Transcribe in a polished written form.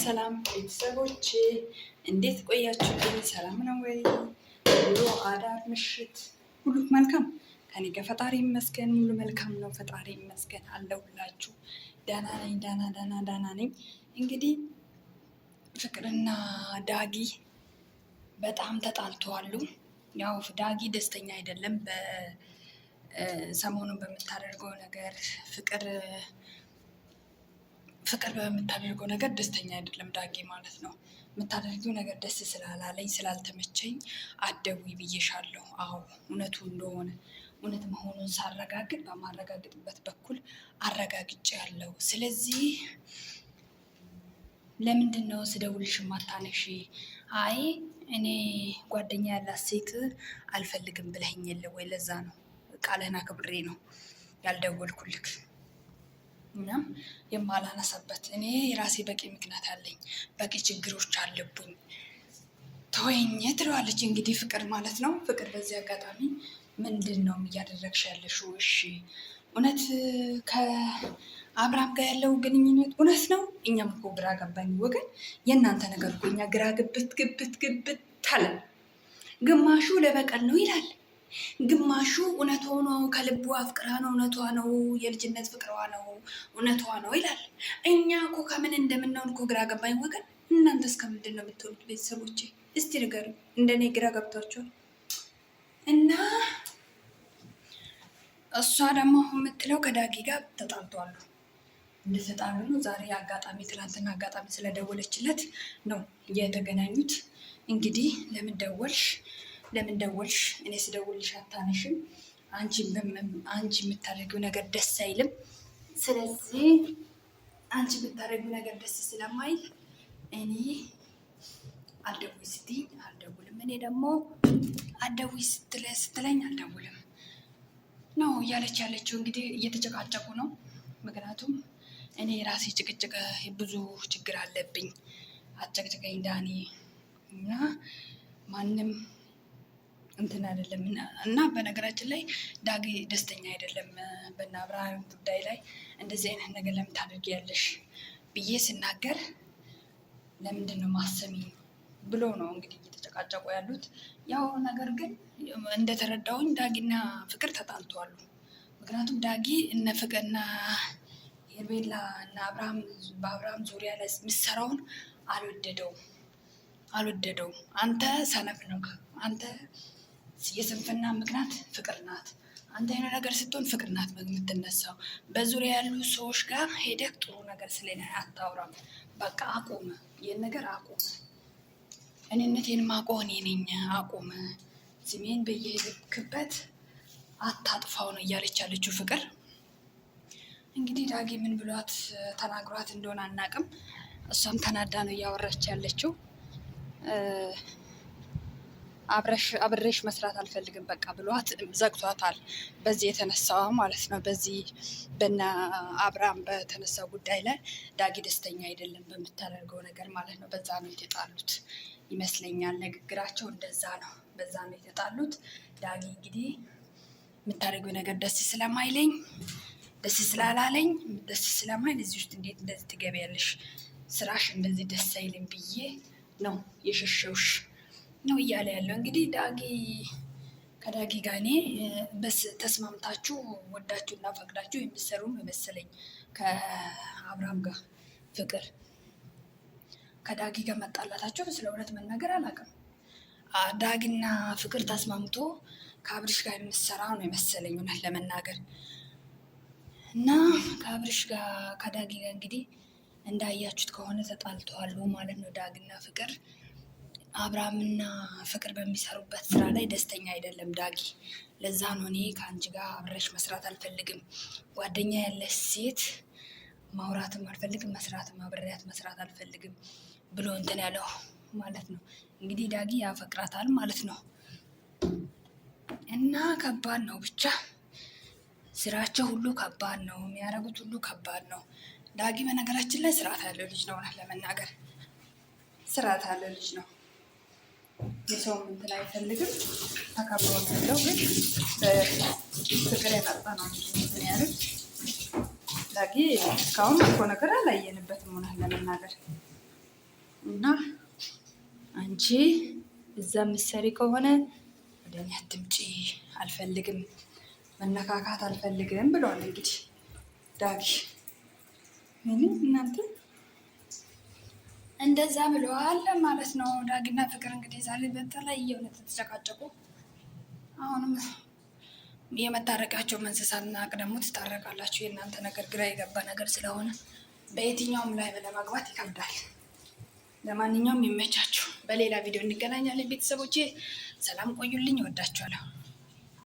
ሰላም ቤተሰቦቼ እንዴት ቆያችሁልኝ? ሰላም ነው ወይ? ውሎ አዳር ምሽት ሁሉ መልካም ከኔ ጋር ፈጣሪ ይመስገን፣ ሁሉ መልካም ነው። ፈጣሪ ይመስገን አለሁላችሁ። ደህና ነኝ፣ ደህና ነኝ። እንግዲህ ፍቅርና ዳጊ በጣም ተጣልተዋል። ያው ዳጊ ደስተኛ አይደለም በሰሞኑን በምታደርገው ነገር ፍቅር በምታደርገው ነገር ደስተኛ አይደለም ዳጊ ማለት ነው። የምታደርገው ነገር ደስ ስላላለኝ ስላልተመቸኝ አትደውይ ብዬሻለሁ። አዎ እውነቱ እንደሆነ እውነት መሆኑን ሳረጋግጥ በማረጋግጥበት በኩል አረጋግጬ ያለው። ስለዚህ ለምንድን ነው ስደውልሽ ማታነሺ? አይ እኔ ጓደኛ ያላት ሴት አልፈልግም ብለኸኝ የለ ወይ? ለዛ ነው ቃልህን አክብሬ ነው ያልደወልኩልክ እና የማላነሳበት። እኔ የራሴ በቂ ምክንያት አለኝ፣ በቂ ችግሮች አለብኝ። ተወኝ ትለዋለች እንግዲህ ፍቅር ማለት ነው። ፍቅር በዚህ አጋጣሚ ምንድን ነው እያደረግሽ ያለሽው? እሺ እውነት ከአብርሃም ጋር ያለው ግንኙነት እውነት ነው? እኛም እኮ ግራ ገባኝ ወገን። የእናንተ ነገር እኮ እኛ ግራ ግብት አለ። ግማሹ ለበቀል ነው ይላል፣ ግማሹ እውነት ሆኖ ከልቡ አፍቅራ ነው፣ እውነቷ ነው፣ የልጅነት ፍቅሯ ነው፣ እውነቷ ነው ይላል። እኛ እኮ ከምን እንደምንሆን እኮ ግራ ገባኝ ወገን። እናንተ እስከምንድን ነው የምትሆኑት? ቤተሰቦቼ እስቲ ንገሩ። እንደኔ ግራ ገብቷቸዋል። እና እሷ ደግሞ የምትለው ከዳጊ ጋር ተጣልተዋል፣ እንደተጣሉ ነው። ዛሬ አጋጣሚ ትናንትና አጋጣሚ ስለደወለችለት ነው የተገናኙት። እንግዲህ ለምን ደወልሽ? እኔ ስደውልሽ አታነሽም። አንቺ የምታደርጊው ነገር ደስ አይልም። ስለዚህ አንቺ የምታደርጊው ነገር ደስ ስለማይል እኔ አልደውይ ስትይኝ አልደውልም፣ እኔ ደግሞ አልደውይ ስትለኝ አልደውልም ነው እያለች ያለችው። እንግዲህ እየተጨቃጨቁ ነው። ምክንያቱም እኔ የራሴ ጭቅጭቅ ብዙ ችግር አለብኝ፣ አጨቅጭቀኝ ዳኒ እና ማንም እንትን አይደለም። እና በነገራችን ላይ ዳጊ ደስተኛ አይደለም በእነ አብርሃም ጉዳይ ላይ። እንደዚህ አይነት ነገር ለምን ታደርጊያለሽ ብዬ ስናገር ለምንድን ነው ማሰሚኝ ብሎ ነው እንግዲህ እየተጨቃጨቁ ያሉት። ያው ነገር ግን እንደተረዳውኝ ዳጊና ፍቅር ተጣልተዋል። ምክንያቱም ዳጊ እነ ፍቅርና ሄርሜላ እና በአብርሃም ዙሪያ ላይ የሚሰራውን አልወደደውም። አንተ ሰነፍ ነው፣ አንተ የስንፍና ምክንያት ፍቅር ናት። አንተ የሆነ ነገር ስትሆን ፍቅር ናት የምትነሳው። በዙሪያ ያሉ ሰዎች ጋር ሄደህ ጥሩ ነገር ስለኔ አታውራም። በቃ አቁም፣ ይህን ነገር አቁም። እኔነቴን ማውቀው እኔ ነኝ። አቁም፣ ስሜን በየሄድክበት አታጥፋው ነው እያለች ያለችው ፍቅር። እንግዲህ ዳጊ ምን ብሏት ተናግሯት እንደሆነ አናውቅም። እሷም ተናዳ ነው እያወራች ያለችው። አብሬሽ መስራት አልፈልግም በቃ ብሏት ዘግቷታል። በዚህ የተነሳ ማለት ነው፣ በዚህ በና አብርሃም በተነሳው ጉዳይ ላይ ዳጊ ደስተኛ አይደለም በምታደርገው ነገር ማለት ነው። በዛ ነው የተጣሉት ይመስለኛል። ንግግራቸው እንደዛ ነው፣ በዛ ነው የተጣሉት። ዳጊ እንግዲህ የምታደርገው ነገር ደስ ስላላለኝ ደስ ስለማይል እዚህ ውስጥ እንዴት እንደዚህ ትገቢያለሽ? ስራሽ እንደዚህ ደስ አይልም ብዬ ነው የሸሸውሽ ነው እያለ ያለው። እንግዲህ ከዳጊ ጋር እኔ ተስማምታችሁ ወዳችሁ እና ፈቅዳችሁ የምትሰሩ መሰለኝ። ከአብርሃም ጋር ፍቅር ከዳጊ ጋር መጣላታቸው ስለ እውነት መናገር አላውቅም። ዳጊና ፍቅር ተስማምቶ ከአብርሽ ጋር የምትሰራ ነው የመሰለኝ እውነት ለመናገር። እና ከአብርሽ ጋር ከዳጊ ጋር እንግዲህ እንዳያችሁት ከሆነ ተጣልተዋል ማለት ነው ዳጊና ፍቅር። አብርሃምና ፍቅር በሚሰሩበት ስራ ላይ ደስተኛ አይደለም ዳጊ። ለዛ ነው እኔ ከአንቺ ጋር አብረሽ መስራት አልፈልግም፣ ጓደኛ ያለሽ ሴት ማውራትም አልፈልግም፣ አብሬያት መስራት አልፈልግም ብሎ እንትን ያለው ማለት ነው። እንግዲህ ዳጊ ያፈቅራታል ማለት ነው። እና ከባድ ነው ብቻ ስራቸው ሁሉ ከባድ ነው፣ የሚያደርጉት ሁሉ ከባድ ነው። ዳጊ በነገራችን ላይ ስርዓት ያለው ልጅ ነው፣ እውነት ለመናገር ስርዓት ያለው ልጅ ነው። የሰው እንትን አይፈልግም፣ ተከብሮ ያለው ግን ፍቅር የመጣ ነው እንትን ያሉት። ዳጊ እስካሁን እኮ ነገር አላየንበትም እውነት ለመናገር እና አንቺ እዛ ምሰሪ ከሆነ ወደ እኔ አትምጪ፣ አልፈልግም፣ መነካካት አልፈልግም ብሏል። እንግዲህ ዳጊ እናንተ እንደዛ ብለዋል ማለት ነው። ዳጊና ፍቅር እንግዲህ ዛሬ በተለያየ እውነት ተጨቃጨቁ። አሁንም የመታረቃቸው መንስሳና ደግሞ ትታረቃላችሁ። የእናንተ ነገር ግራ የገባ ነገር ስለሆነ በየትኛውም ላይ ለመግባት ይከብዳል። ለማንኛውም ይመቻችሁ። በሌላ ቪዲዮ እንገናኛለን። ቤተሰቦቼ ሰላም ቆዩልኝ። እወዳችኋለሁ።